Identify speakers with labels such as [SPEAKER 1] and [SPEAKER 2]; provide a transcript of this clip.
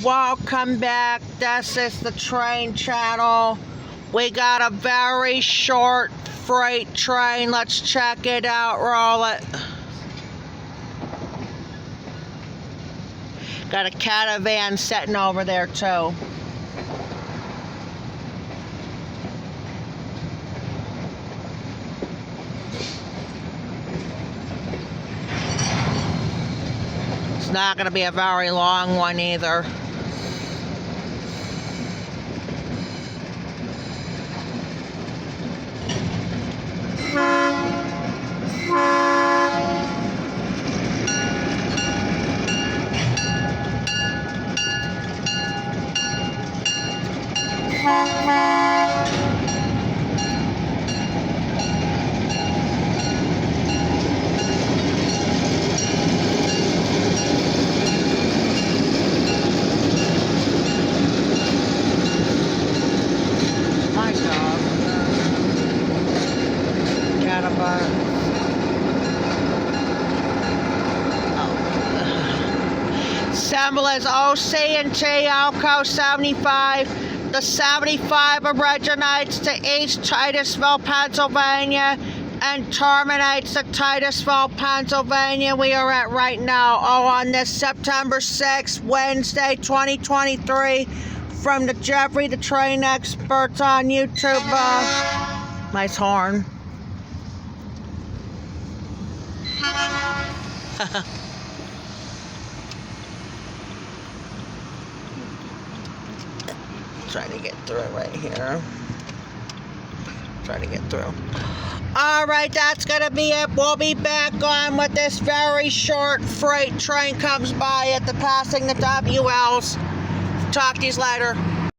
[SPEAKER 1] Welcome back. This is the train channel. We got a very short freight train. Let's check it out. Roll it. Got a caravan sitting over there too. It's not going to be a very long one either. My dog. Symbol is OC&T, Alco 75. The 75 originates to East Titusville, Pennsylvania, and terminates at Titusville, Pennsylvania. We are at right now. On this September 6th, Wednesday, 2023, from the Jeffrey the Train Experts on YouTube. Nice horn. Trying to get through it right here. Trying to get through. Alright, that's gonna be it. We'll be back on with this very short freight train comes by at the passing the WLs. Talk to you later.